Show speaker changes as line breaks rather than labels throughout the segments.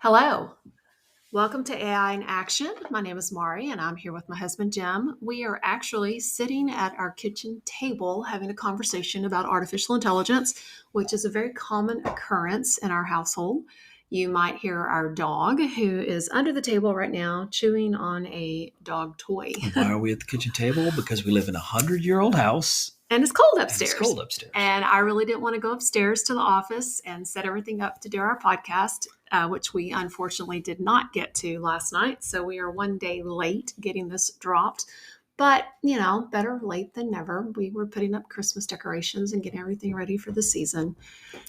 Hello. Welcome to AI in Action. My name is Maurie and I'm here with my husband Jim. We are actually sitting at our kitchen table having a conversation about artificial intelligence, which is a very common occurrence in our household. You might hear our dog, who is under the table right now, chewing on a dog toy.
Why are we at the kitchen table? Because we live in a 100-year-old house.
And it's cold
And
upstairs.
it's cold upstairs.
And I really didn't want to go upstairs to the office and set everything up to do our podcast, which we unfortunately did not get to last night. So we are one day late getting this dropped. But, better late than never. We were putting up Christmas decorations and getting everything ready for the season.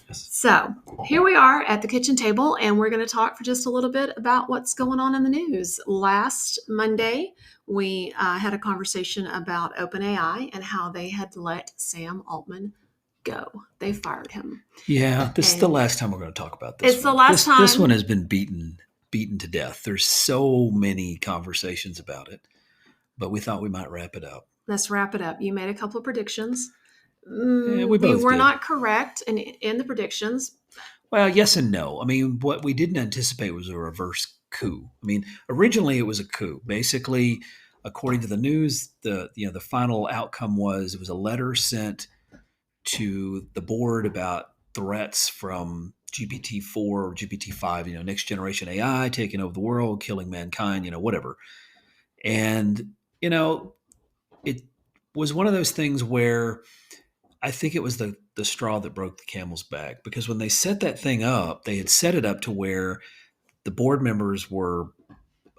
Yes.
So here we are at the kitchen table, and we're going to talk for just a little bit about what's going on in the news. Last Monday, we had a conversation about OpenAI and how they had let Sam Altman go. They fired him.
Yeah, this is the last time we're going to talk about this.
It's the last time.
This one has been beaten to death. There's so many conversations about it, but we thought we might wrap it up.
Let's wrap it up. You made a couple of predictions.
Yeah,
we
both
were
did.
not correct in the predictions.
Well, yes and no. I mean, what we didn't anticipate was a reverse coup. I mean, originally it was a coup. Basically, according to the news, the final outcome was it was a letter sent to the board about threats from GPT-4 or GPT-5, next generation AI taking over the world, killing mankind, whatever. And, it was one of those things where I think it was the straw that broke the camel's back, because when they set that thing up, they had set it up to where the board members were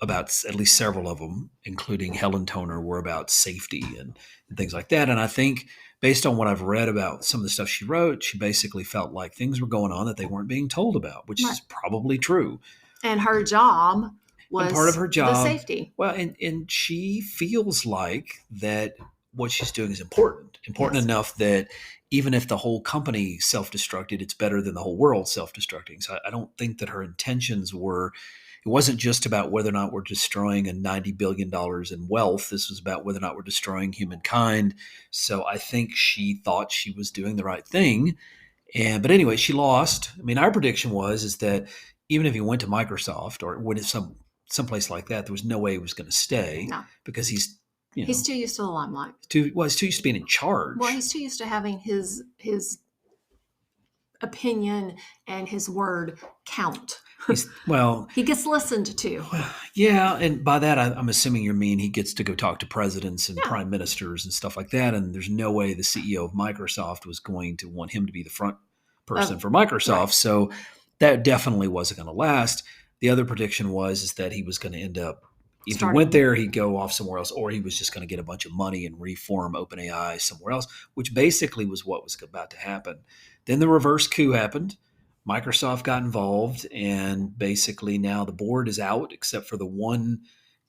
about, at least several of them, including Helen Toner, were about safety and things like that. And I think based on what I've read about some of the stuff she wrote, she basically felt like things were going on that they weren't being told about, which is probably true.
And her job was
and part of her job,
the safety.
Well, and she feels like that what she's doing is important yes. enough that even if the whole company self-destructed, it's better than the whole world self-destructing. So I don't think that her intentions were, it wasn't just about whether or not we're destroying a $90 billion in wealth. This was about whether or not we're destroying humankind. So I think she thought she was doing the right thing. But anyway, she lost. I mean, our prediction is that even if he went to Microsoft or went to someplace like that, there was no way he was going to stay.
No.
Because he's
too used to the limelight.
He's too used to being in charge.
Well, he's too used to having his opinion and his word count.
He
gets listened to.
Yeah, and by that I'm assuming you mean he gets to go talk to presidents and prime ministers and stuff like that. And there's no way the CEO of Microsoft was going to want him to be the front person for Microsoft. Right. So that definitely wasn't going to last. The other prediction is that he was going to end up, if he went there, he'd go off somewhere else, or he was just going to get a bunch of money and reform OpenAI somewhere else, which basically was what was about to happen. Then the reverse coup happened. Microsoft got involved, and basically now the board is out, except for the one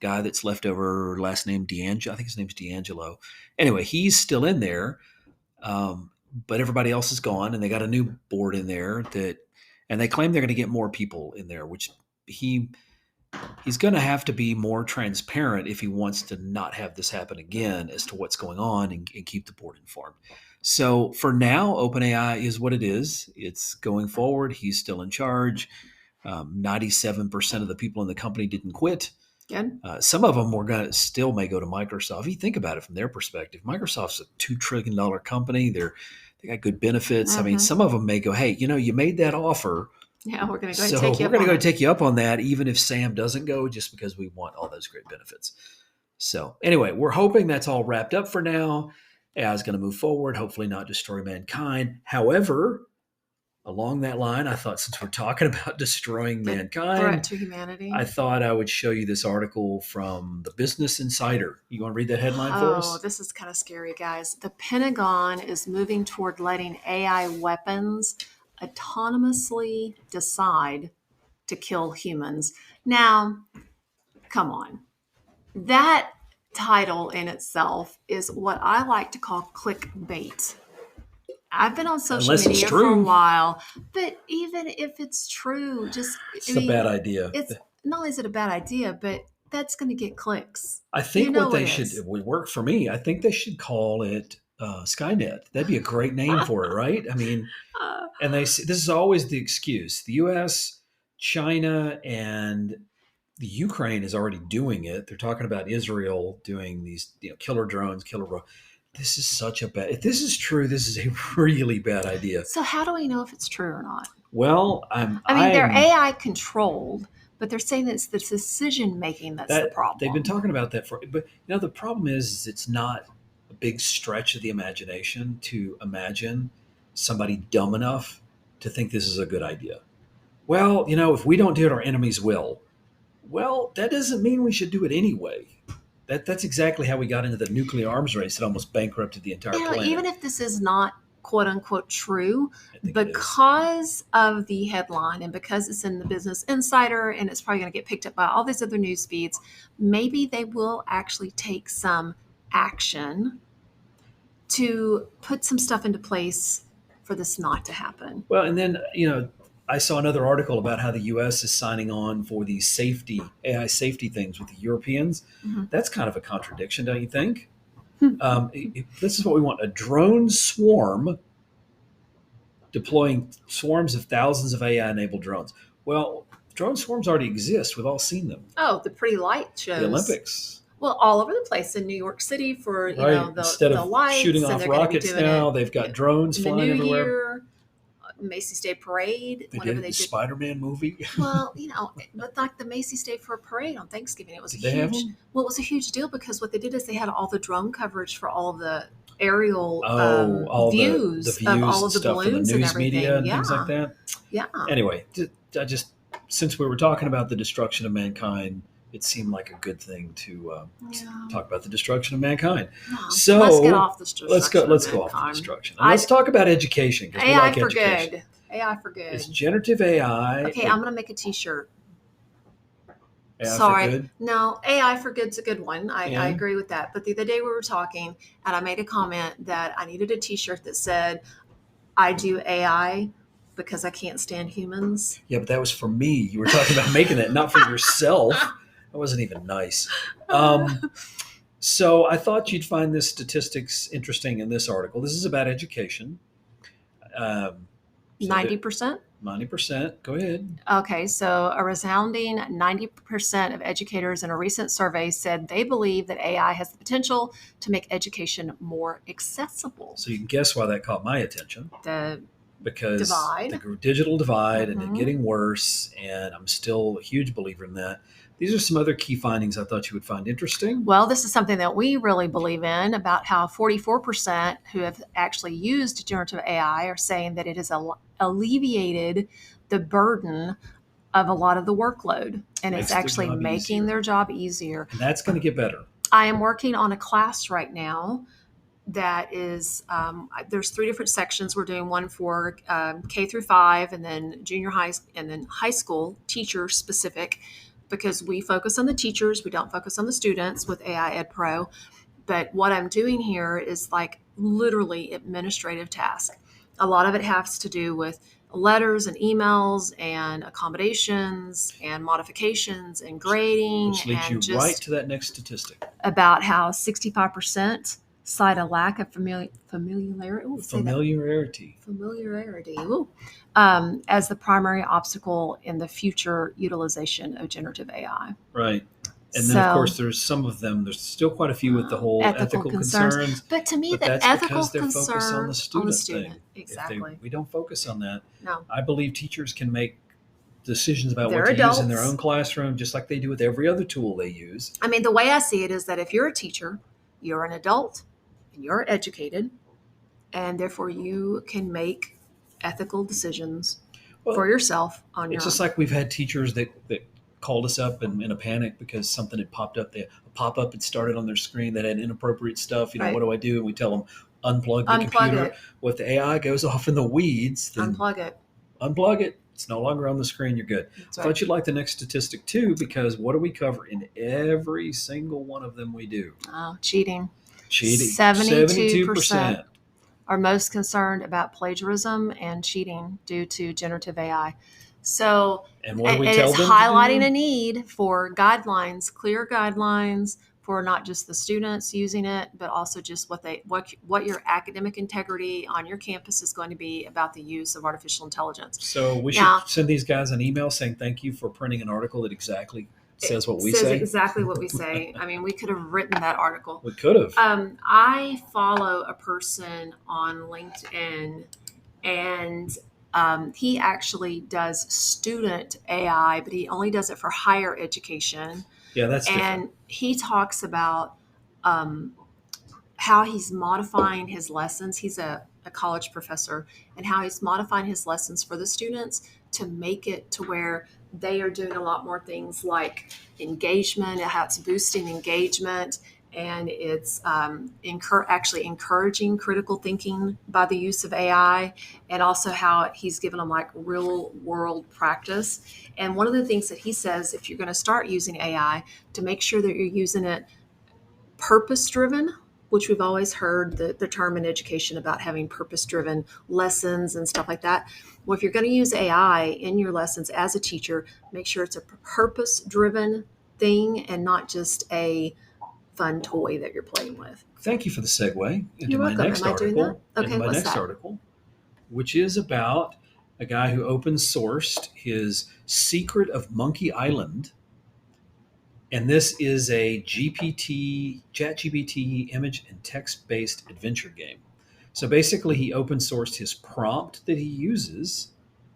guy that's left over, last name D'Angelo. I think his name's D'Angelo. Anyway, he's still in there, but everybody else is gone, and they got a new board in there and they claim they're going to get more people in there, which he's going to have to be more transparent if he wants to not have this happen again as to what's going on and keep the board informed. So for now, OpenAI is what it is. It's going forward. He's still in charge. 97% of the people in the company didn't quit. Some of them may go to Microsoft. If you think about it from their perspective, Microsoft's a $2 trillion company. They got good benefits. I mean, some of them may go, hey, you made that offer.
Yeah, we're going to go take you up on it.
We're going to go take you up on that, even if Sam doesn't go, just because we want all those great benefits. So anyway, we're hoping that's all wrapped up for now. AI is going to move forward, hopefully not destroy mankind. However, along that line, I thought since we're talking about destroying mankind,
threat to humanity,
I thought I would show you this article from the Business Insider. You want to read that headline for us?
Oh, this is kind of scary, guys. The Pentagon is moving toward letting AI weapons autonomously decide to kill humans. Now, come on. That title in itself is what I like to call clickbait. I've been on social media for a while, but even if it's true,
it's a bad idea.
It's not only is it a bad idea, but that's going to get clicks.
I think what they should, it would work for me. I think they should call it Skynet. That'd be a great name for it, right? I mean, and this is always the excuse. The U.S. China and the Ukraine is already doing it. They're talking about Israel doing these, killer drones, This is such a bad. If this is true, this is a really bad idea.
So how do we know if it's true or not?
Well,
they're AI controlled, but they're saying that it's the decision making that's the problem.
They've been talking about that but the problem is it's not a big stretch of the imagination to imagine somebody dumb enough to think this is a good idea. Well, if we don't do it, our enemies will. Well, that doesn't mean we should do it anyway. That's exactly how we got into the nuclear arms race that almost bankrupted the entire planet.
Even if this is not quote unquote true, because of the headline and because it's in the Business Insider and it's probably going to get picked up by all these other news feeds, maybe they will actually take some action to put some stuff into place for this not to happen.
Well, and then, I saw another article about how the U.S. is signing on for these AI safety things with the Europeans. Mm-hmm. That's kind of a contradiction, don't you think? This is what we want: a drone swarm deploying swarms of thousands of AI-enabled drones. Well, drone swarms already exist. We've all seen them.
Oh, the pretty light shows.
The Olympics.
Well, all over the place in New York City for
Instead of
lights,
shooting off rockets now, they've got drones flying everywhere.
Year, Macy's Day Parade.
They did the Spider-Man movie.
Well, but like the Macy's Day for a parade on Thanksgiving, it was it was a huge deal because what they did is they had all the drone coverage for all of the aerial views of all of the balloons and everything.
Media and things like that.
Yeah.
Anyway, since we were talking about the destruction of mankind, it seemed like a good thing to talk about the destruction of mankind. No,
so let's get off the destruction.
Let's go off the destruction. And let's talk about education.
AI for good. AI for good.
It's generative AI.
Okay, I'm going to make a T-shirt.
AI
Sorry.
For good?
No, AI for good's a good one. I agree with that. But the other day we were talking and I made a comment that I needed a T-shirt that said, I do AI because I can't stand humans.
Yeah, but that was for me. You were talking about making that, not for yourself. That wasn't even nice. So I thought you'd find this statistics interesting in this article. This is about education.
90%?
90%. Go ahead.
Okay, so a resounding 90% of educators in a recent survey said they believe that AI has the potential to make education more accessible.
So you can guess why that caught my attention. Because
divide.
The digital divide and it getting worse, and I'm still a huge believer in that. These are some other key findings I thought you would find interesting.
Well, this is something that we really believe in, about how 44% who have actually used generative AI are saying that it has alleviated the burden of a lot of the workload, and it's actually making their job easier.
And that's going to get better.
I am working on a class right now that is, there's 3 different sections. We're doing one for K through 5 and then junior high and then high school teacher specific, because we focus on the teachers. We don't focus on the students with AI Ed Pro. But what I'm doing here is like literally administrative tasks. A lot of it has to do with letters and emails and accommodations and modifications and grading.
Which leads you right to that next statistic.
About how 65% cite a lack of familiarity. Familiarity. As the primary obstacle in the future utilization of generative AI.
Right. And then, of course, there's some of them. There's still quite a few with the whole ethical concerns.
But to me, the ethical concern
on the student
thing. Exactly.
We don't focus on that.
No.
I believe teachers can make decisions about what to use in their own classroom, just like they do with every other tool they use.
I mean, the way I see it is that if you're a teacher, you're an adult, and you're educated, and therefore you can make ethical decisions for yourself on your own.
It's just like we've had teachers that called us up in a panic because something had popped up. A pop-up had started on their screen that had inappropriate stuff. Right. What do I do? And we tell them, unplug the computer.
It.
Well, if the AI goes off in the weeds, then
unplug it.
Unplug it. It's no longer on the screen. You're good. That's right. I thought you'd like the next statistic too, because what do we cover in every single one of them we do?
Oh, cheating.
72%
are most concerned about plagiarism and cheating due to generative AI. So
and what do we tell them?
It's highlighting a need for guidelines, clear guidelines, for not just the students using it, but also just what your academic integrity on your campus is going to be about the use of artificial intelligence.
So we should
Now,
send these guys an email saying thank you for printing an article that exactly says what
it
we
says
say.
exactly what we say. I mean, we could have written that article.
We could have.
I follow a person on LinkedIn, and he actually does student AI, but he only does it for higher education.
Yeah, that's
And
different.
he talks about um, how he's modifying his lessons. He's a college professor, and how he's modifying his lessons for the students to make it to where they are doing a lot more things like engagement, how it's boosting engagement, and it's actually encouraging critical thinking by the use of AI, and also how he's given them like real world practice. And one of the things that he says, if you're going to start using AI, to make sure that you're using it purpose driven, which we've always heard the term in education about having purpose driven lessons and stuff like that. Well, if you're going to use AI in your lessons as a teacher, make sure it's a purpose driven thing and not just a fun toy that you're playing with.
Thank you for the segue into
You're
my
welcome.
next
Am I doing that?
article.
Okay, what's that?
Which is about a guy who open sourced his Secret of Monkey Island. And this is a ChatGPT image and text based adventure game. So basically, he open sourced his prompt that he uses.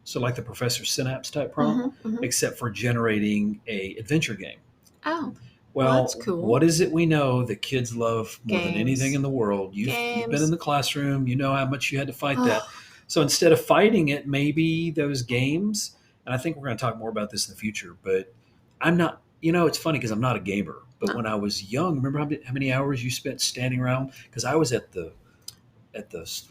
So, like the Professor Synapse type prompt, except for generating a adventure game.
Oh,
Well,
that's cool.
What is it we know that kids love more than
Games.
anything in the world? You've been
Games.
in the classroom, you know how much you had to fight that. So instead of fighting it, maybe those games, and I think we're going to talk more about this in the future, but I'm not, it's funny because I'm not a gamer. But
No.
when I was young, remember how many hours you spent standing around? Because I was at the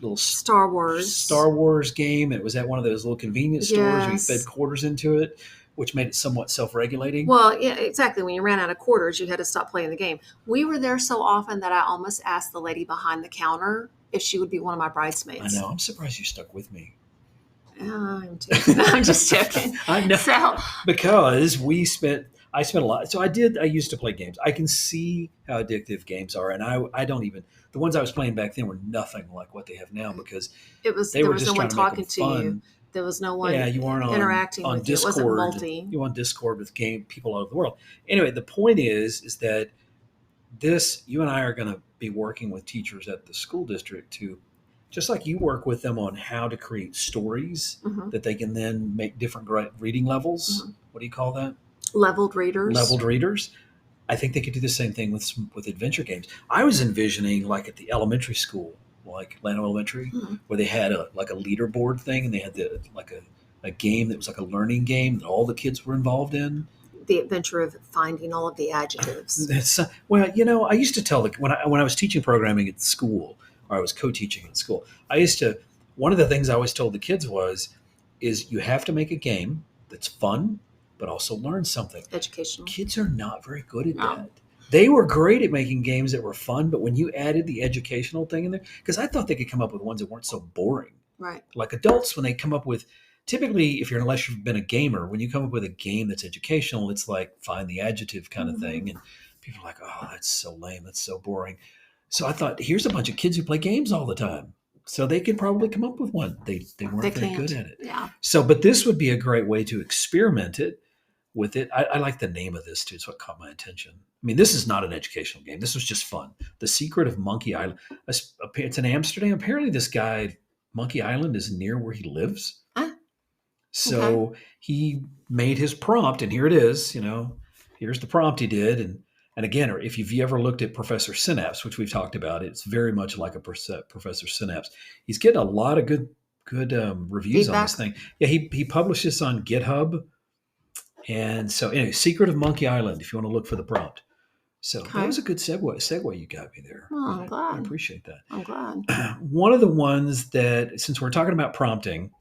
little
Star
Wars game. And it was at one of those little convenience stores where you
Yes.
fed quarters into it, which made it somewhat self-regulating.
Well, yeah, exactly. When you ran out of quarters, you had to stop playing the game. We were there so often that I almost asked the lady behind the counter if she would be one of my
I
bridesmaids.
know. I'm surprised you stuck with me.
I'm just joking.
I know.
So,
Because I spent a lot. So I used to play games. I can see how addictive games are. And I don't even, the ones I was playing back then were nothing like what they have now because
there
were
was
just
no one
trying to make
talking
them
to
fun.
you. There was no one
You weren't
interacting
on
with you. It wasn't
Discord.
multi.
You were on Discord with people all over the world. Anyway, the point is that you and I are going to be working with teachers at the school district to, just like you work with them on how to create stories that they can then make different reading levels. What do you call that?
Leveled readers.
Leveled readers. I think they could do the same thing with adventure games. I was envisioning like at the elementary school, like Atlanta Elementary, where they had a leaderboard thing, and they had a game that was like a learning game that all the kids were involved in.
The adventure of finding all of the adjectives.
I used to tell when I was teaching programming at school, or I was co-teaching at school, one of the things I always told the kids is you have to make a game that's fun, but also learn something.
Educational.
Kids are not very good at that. They were great at making games that were fun, but when you added the educational thing in there, because I thought they could come up with ones that weren't so boring.
Right.
Like adults, when they come up with, typically, unless you've been a gamer, when you come up with a game that's educational, it's like find the adjective kind of thing. And people are like, oh, that's so lame. That's so boring. So I thought, here's a bunch of kids who play games all the time. So they could probably come up with one. They weren't very good at it.
Yeah.
So, but this would be a great way to experiment with it. I like the name of this too. It's what caught my attention. I mean, this is not an educational game. This was just fun. The Secret of Monkey Island. It's in Amsterdam. Apparently this guy, Monkey Island, is near where he lives. So he made his prompt, and here it is. Here's the prompt he did. And again, if you've ever looked at Professor Synapse, which we've talked about, it's very much like a Professor Synapse. He's getting a lot of good reviews on this thing. Yeah, he published this on GitHub. And so anyway, Secret of Monkey Island, if you want to look for the prompt. So that was a good segue you got me there.
Oh, I'm glad.
I appreciate that.
I'm glad.
One of the ones that, since we're talking about prompting,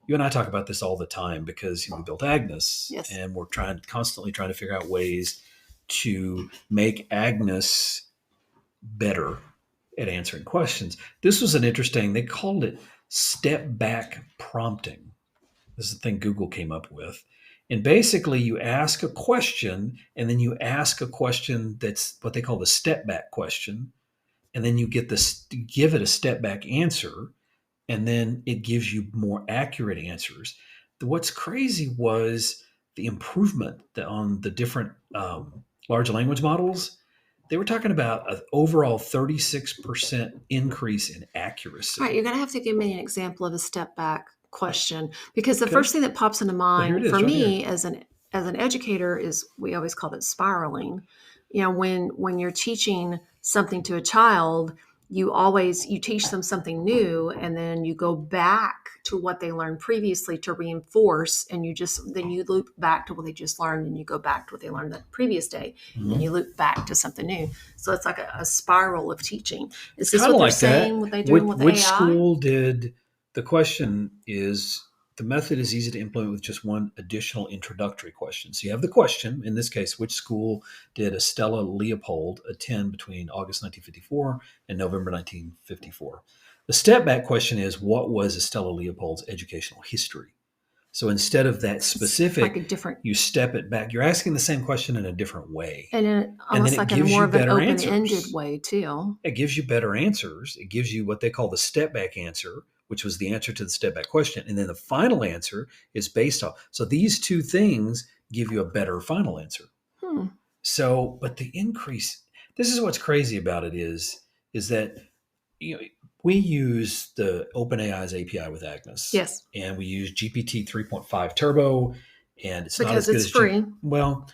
you and I talk about this all the time because we built Agnes, and we're constantly trying to figure out ways to make Agnes better at answering questions. This was an interesting, they called it step back prompting. This is the thing Google came up with. And basically, you ask a question, and then you ask a question that's what they call the step back question, and then you give it a step back answer, and then it gives you more accurate answers. What's crazy was the improvement on the different large language models. They were talking about an overall 36% increase in accuracy.
All right, you're going to have to give me an example of a step back question, because the
Okay.
first thing that pops into
Well, here it
mind
is,
for
right
me
here.
as an educator is, we always call it spiraling. When you're teaching something to a child, you teach them something new, and then you go back to what they learned previously to reinforce, and then you loop back to what they just learned, and you go back to what they learned the previous day, and then you loop back to something new. So it's like a spiral of teaching. Is this
Kind
what
of
they're
like that.
saying, what they're doing with
Which
AI?
school did the question is the method is easy to implement with just one additional introductory question. So you have the question, in this case, which school did Estella Leopold attend between August 1954 and November 1954? The step back question is, what was Estella Leopold's educational history? So instead of that
It's like a
specific,
different,
you step it back. You're asking the same question in a different way. And then
almost
it
like in
gives
more
you
of an
better
open-ended
answers.
way too.
It gives you better answers. It gives you what they call the step back answer, which was the answer to the step back question. And then the final answer is based off. So these two things give you a better final answer.
Hmm.
So, but the increase, this is what's crazy about it is that, you know, we use the OpenAI's API with Agnes,
Yes,
and we use GPT 3.5 Turbo, and it's not
because
as good
it's
as G.
free,
Well,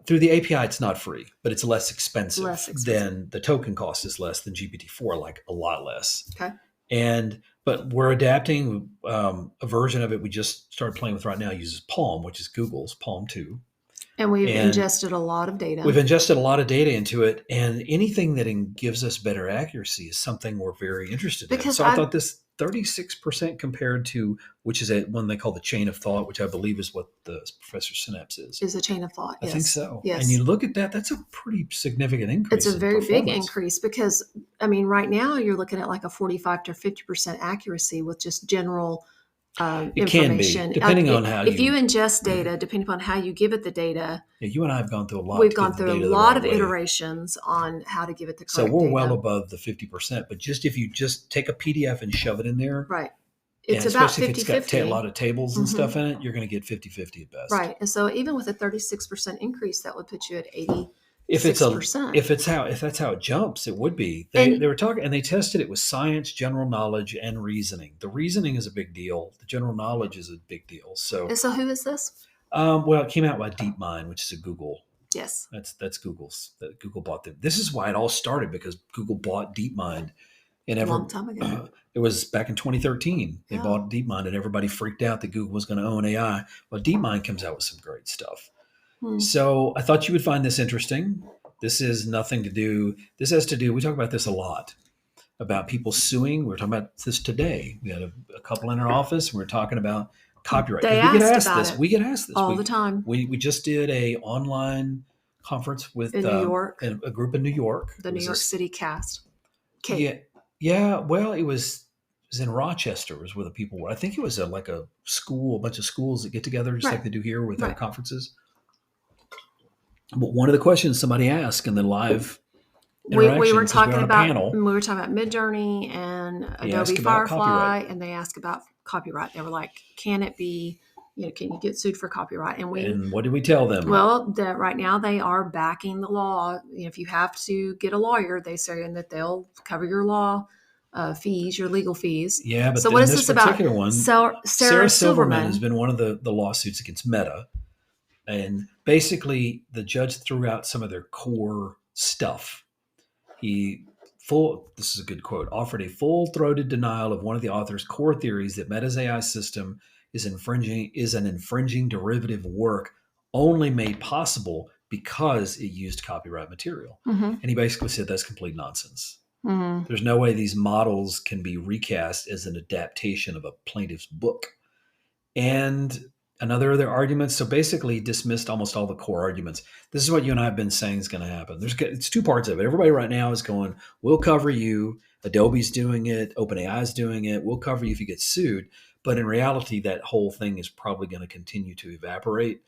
through the API, it's not free, but it's less
less
expensive
expensive.
than the token cost is less than GPT-4, like a lot less.
Okay.
But we're adapting a version of it we just started playing with right now uses Palm, which is Google's Palm 2.
And we've
And
ingested a lot of
we've
data.
ingested a lot of data into it, and anything that gives us better accuracy is something we're very interested in.
Because
So I thought this 36% compared to, which is one they call the chain of thought, which I believe is what the Professor Synapse is.
is a chain of thought.
I think
Yes.
so. And
Yes.
you look at that, that's a pretty significant
It's
increase
a
in
very big
performance.
increase because, I mean, right now you're looking at like a 45 to 50% accuracy with just general
It can be,
information.
depending on how
If you
you.
ingest data, depending upon how you give it the data,
Yeah, you and I have gone through a lot
we've
to
gone
get the
through a
data the
lot
right
of
way.
iterations on how to give it the
So
correct
we're
data.
well above the 50%. But just if you just take a PDF and shove it in there,
Right.
and
It's about
especially if it's
50
got
50.
a lot of tables and
Mm-hmm.
stuff in it, you're going to get 50-50 at best.
Right. And so even with a 36% increase, that would put you at
If it's
86%.
if that's how it jumps, it would be.
And
They were talking, and they tested it with science, general knowledge, and reasoning. The reasoning is a big deal. The general knowledge is a big deal. So,
so who is this?
well, it came out by DeepMind, which is a Google.
Yes.
That's Google's. That Google bought them. This is why it all started, because Google bought DeepMind, and
A long time ago.
it was back in 2013. They
Yeah.
bought DeepMind, and everybody freaked out that Google was going to own AI. Well, DeepMind comes out with some great stuff.
Hmm.
So I thought you would find this interesting. This is nothing to do. This has to do. We talk about this a lot about people suing. We were talking about this today. We had a couple in our office. We were talking about copyright
They
because we get
asked
asked
about
this.
it
We get asked this.
all the time
We just did a online conference with
in New York,
a group in New York.
the New York City cast.
Yeah, yeah. Well, it was in Rochester. Was where the people were. I think it was like a school, a bunch of schools that get together, just
Right.
like they do here with our
Right.
conferences. But one of the questions somebody asked in the live
We
interaction,
were
'cause
talking
on a
about
panel,
Midjourney and
they
Adobe
asked about
Firefly,
copyright.
and they asked about copyright. They were like, "Can it be? Can you get sued for copyright?"
And what did we tell them?
Well, that right now they are backing the law. If you have to get a lawyer, they say that they'll cover your law fees, your legal fees.
Yeah, but
So what
in
is
this
this about?
particular one,
Sarah
Silverman has
Silverman.
been one of the lawsuits against Meta. And basically, the judge threw out some of their core stuff. This is a good quote, offered a full-throated denial of one of the author's core theories that Meta's AI system is an infringing derivative work only made possible because it used copyright material.
Mm-hmm.
And he basically said that's complete nonsense.
Mm-hmm.
There's no way these models can be recast as an adaptation of a plaintiff's book. And another of their arguments, so basically dismissed almost all the core arguments. This is what you and I have been saying is going to happen. It's two parts of it. Everybody right now is going, we'll cover you. Adobe's doing it. OpenAI is doing it. We'll cover you if you get sued. But in reality, that whole thing is probably going to continue to evaporate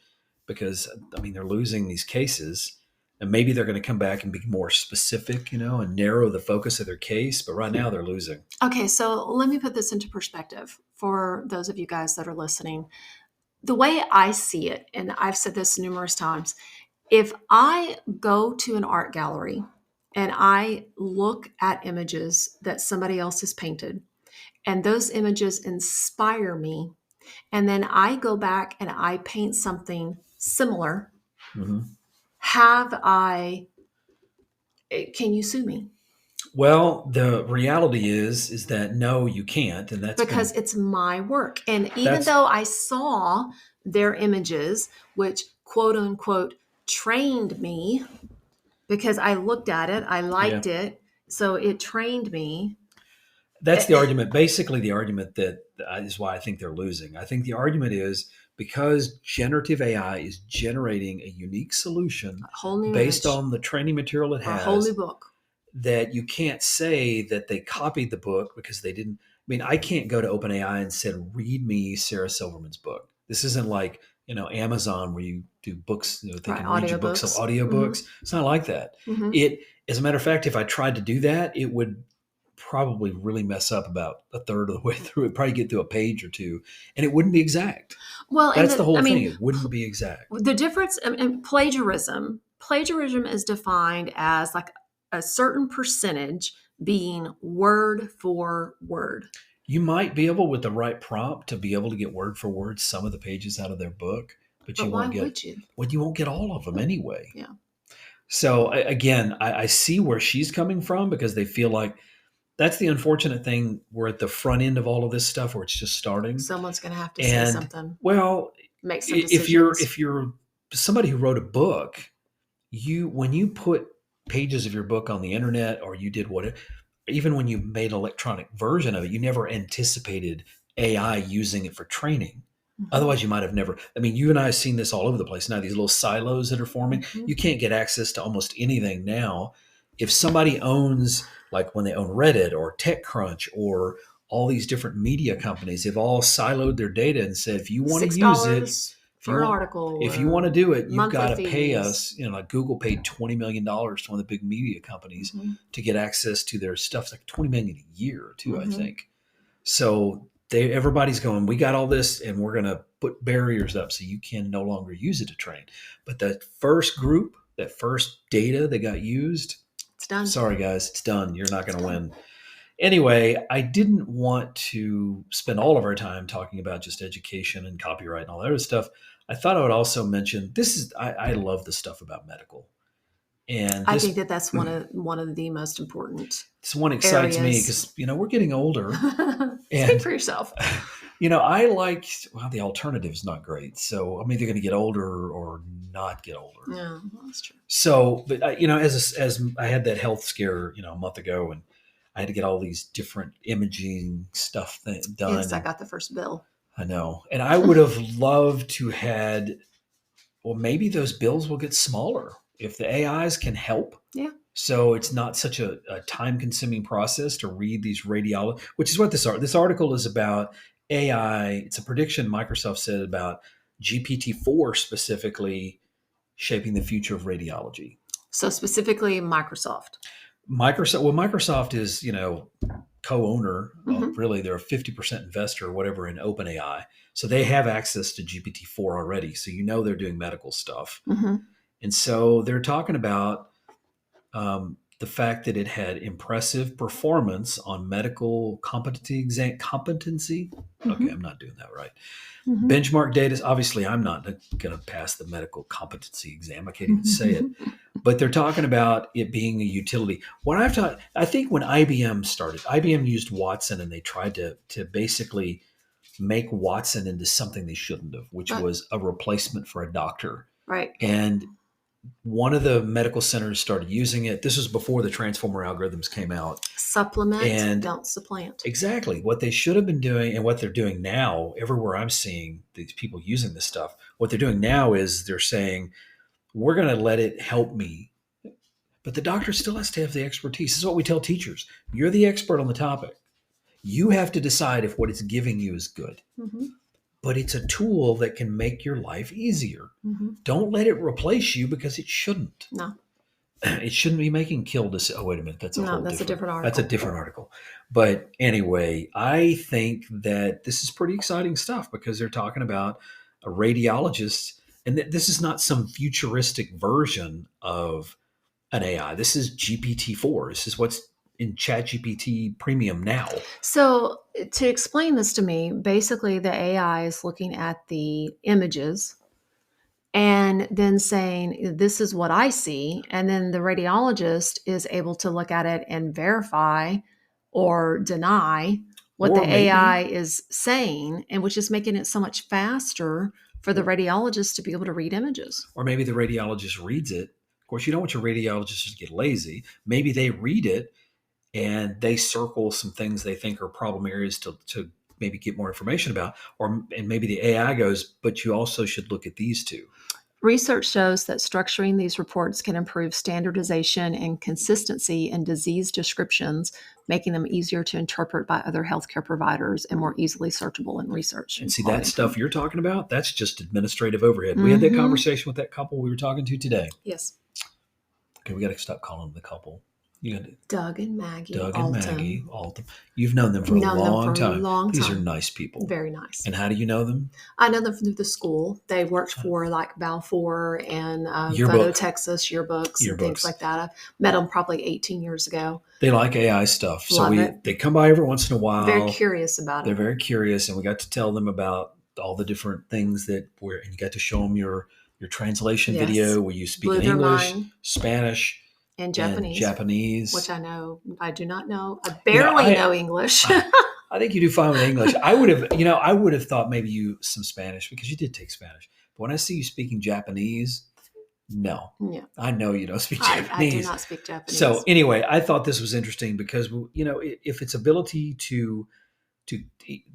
because, I mean, they're losing these cases. And maybe they're going to come back and be more specific, and narrow the focus of their case. But right now they're losing.
Okay, so let me put this into perspective for those of you guys that are listening. The way I see it, and I've said this numerous times, if I go to an art gallery and I look at images that somebody else has painted, and those images inspire me, and then I go back and I paint something similar,
Mm-hmm.
Can you sue me?
Well, the reality is that no, you can't, and that's
Because it's my work. And even
that's
though I saw their images, which quote unquote trained me, because I looked at it, I
yeah.
liked it, so it trained me.
That's the argument. Basically, the argument that is why I think they're losing. I think the argument is because generative AI is generating a unique solution
A whole new
based
image
on the training material it
or a whole new
has,
book.
that you can't say that they copied the book because they didn't. I mean, I can't go to OpenAI and said, "Read me Sarah Silverman's book." This isn't like Amazon where you do books. They
Right,
can read your books of
audiobooks.
audiobooks. It's not like that.
Mm-hmm.
As a matter of fact, if I tried to do that, it would probably really mess up about a third of the way through. It'd probably get through a page or two, and it wouldn't be exact.
Well,
That's the whole thing. It wouldn't be exact.
the difference in plagiarism is defined as like a certain percentage being word for word.
You might be able, with the right prompt, to be able to get word for word some of the pages out of their book, but you
why
won't get.
would you?
Well, you won't get all of them anyway.
Yeah.
So again, I see where she's coming from because they feel like that's the unfortunate thing. We're at the front end of all of this stuff where it's just starting.
Someone's going to have to say something.
Well,
Make some decisions.
if you're somebody who wrote a book, when you put pages of your book on the internet, or you did what, even when you made an electronic version of it, you never anticipated AI using it for training. Mm-hmm. Otherwise, you might have never. I mean, you and I have seen this all over the place now. These little silos that are forming. Mm-hmm. You can't get access to almost anything now. If somebody owns, like when they own Reddit or TechCrunch or all these different media companies, they've all siloed their data and said, if you want to use it
for an article,
if you want to do it, you've got to
fees.
pay us. Like Google paid $20 million to one of the big media companies mm-hmm. to get access to their stuff. It's like $20 million a year too, mm-hmm. I think. So everybody's going, we got all this, and we're going to put barriers up so you can no longer use it to train. But that first group, that first data that got used,
it's done.
Sorry, guys, it's done. You're not going to win. Anyway, I didn't want to spend all of our time talking about just education and copyright and all that other stuff. I thought I would also mention I love the stuff about medical. And
I think that's one of the most important.
This one excites me because we're getting older.
Speak for yourself.
I like the alternative is not great. So I'm either going to get older or not get older.
Yeah, that's true.
So, but as I had that health scare, a month ago, and I had to get all these different imaging stuff done.
Yes, I got the first bill.
I know, and I would have loved to had. Well, maybe those bills will get smaller if the AIs can help.
Yeah.
So it's not such a time-consuming process to read these radiology, which is what this article is about. AI. It's a prediction Microsoft said about GPT-4 specifically shaping the future of radiology.
So specifically Microsoft.
Microsoft is, co-owner.
Mm-hmm.
Really, they're a 50% investor or whatever in OpenAI. So they have access to GPT-4 already. So they're doing medical stuff.
Mm-hmm.
And so they're talking about the fact that it had impressive performance on medical competency.
Mm-hmm.
Okay, I'm not doing that right.
Mm-hmm.
Benchmark data. Obviously, I'm not going to pass the medical competency exam. I can't even say it. But they're talking about it being a utility. I think when IBM started, IBM used Watson, and they tried to basically make Watson into something they shouldn't have, which was a replacement for a doctor.
Right.
And one of the medical centers started using it. This was before the transformer algorithms came out.
Supplement and don't supplant.
Exactly. What they should have been doing and what they're doing now, everywhere I'm seeing these people using this stuff, what they're doing now is they're saying, we're going to let it help me. But the doctor still has to have the expertise. This is what we tell teachers. You're the expert on the topic. You have to decide if what it's giving you is good.
Mm-hmm.
But it's a tool that can make your life easier.
Mm-hmm.
Don't let it replace you, because it shouldn't.
No.
It shouldn't be making kill decisions. Oh, wait a minute. That's a
different article.
That's a different article. But anyway, I think that this is pretty exciting stuff, because they're talking about a radiologist, and this is not some futuristic version of an AI. This is GPT-4. This is what's in ChatGPT Premium now.
So to explain this to me, basically the AI is looking at the images and then saying, this is what I see. And then the radiologist is able to look at it and verify or deny what the AI is saying, and which is making it so much faster for the radiologist to be able to read images.
Or maybe the radiologist reads it. Of course, you don't want your radiologist to get lazy. Maybe they read it and they circle some things they think are problem areas to maybe get more information about. And maybe the AI goes, but you also should look at these two.
Research shows that structuring these reports can improve standardization and consistency in disease descriptions, making them easier to interpret by other healthcare providers and more easily searchable in research.
And see, that stuff you're talking about, that's just administrative overhead. Mm-hmm. We had that conversation with that couple we were talking to today.
Yes.
Okay, we got to stop calling them the couple. You got
Doug and Maggie.
Maggie Altman. You've known them for a long time. These are nice people.
Very nice.
And how do you know them?
I know them through the school. They worked for like Balfour and Photo Texas yearbooks and things like that. I met them probably 18 years ago.
They like AI stuff. So they come by every once in a while.
Very curious about it.
They're very curious. And we got to tell them about all the different things and you got to show them your translation video where you speak in English, Spanish,
and Japanese, which I do not know. I barely know English.
I think you do fine with English. I would have thought maybe some Spanish, because you did take Spanish. But when I see you speaking Japanese, no. Yeah. I know you don't speak Japanese.
I do not speak Japanese.
So anyway, I thought this was interesting because, if its ability to,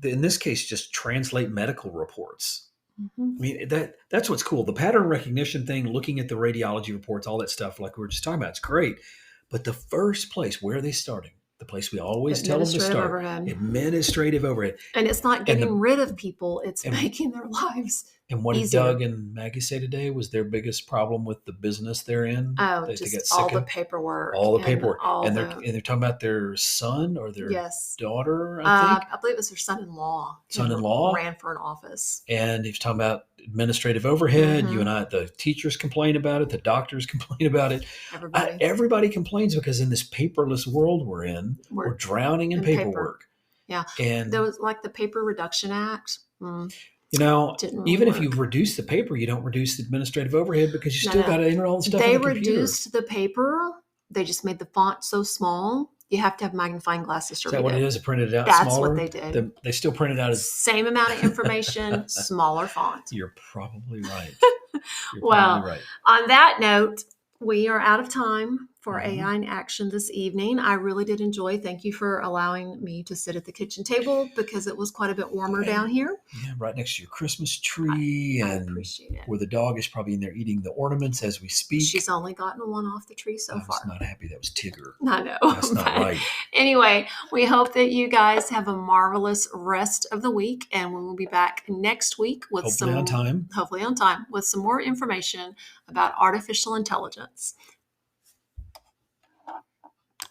in this case, just translate medical reports. Mm-hmm. I mean, that's what's cool. The pattern recognition thing, looking at the radiology reports, all that stuff, like we were just talking about, it's great. But the first place, where are they starting? The place we always tell them to start. Administrative overhead.
And it's not getting rid of people. It's making their lives
And what did Doug and Maggie say today was their biggest problem with the business they're in?
Oh, just all the paperwork.
All the paperwork. And they're talking about their son or their daughter, I think?
I believe it was their son-in-law.
Son-in-law?
Who ran for an office.
And he's talking about administrative overhead. Mm-hmm. You and I, the teachers complain about it. The doctors complain about it. Everybody complains because in this paperless world we're in, we're drowning in paperwork.
Yeah. And there was like the Paper Reduction Act.
Even if you reduce the paper, you don't reduce the administrative overhead because you still got to enter all the stuff on the computer.
They reduced the paper. They just made the font so small. You have to have magnifying glasses to read it.
Is that what it is? It printed it out
smaller?
That's
what they did.
They still printed out as...
Same amount of information, smaller font.
You're probably right.
On that note, we are out of time for AI in Action this evening. I really did enjoy. Thank you for allowing me to sit at the kitchen table because it was quite a bit warmer down here.
Yeah, right next to your Christmas tree.
I appreciate it.
Where the dog is probably in there eating the ornaments as we speak.
She's only gotten one off the tree so far.
I was not happy. That was Tigger.
I know.
That's not right.
Anyway, we hope that you guys have a marvelous rest of the week, and we will be back next week with
hopefully on time,
with some more information about artificial intelligence.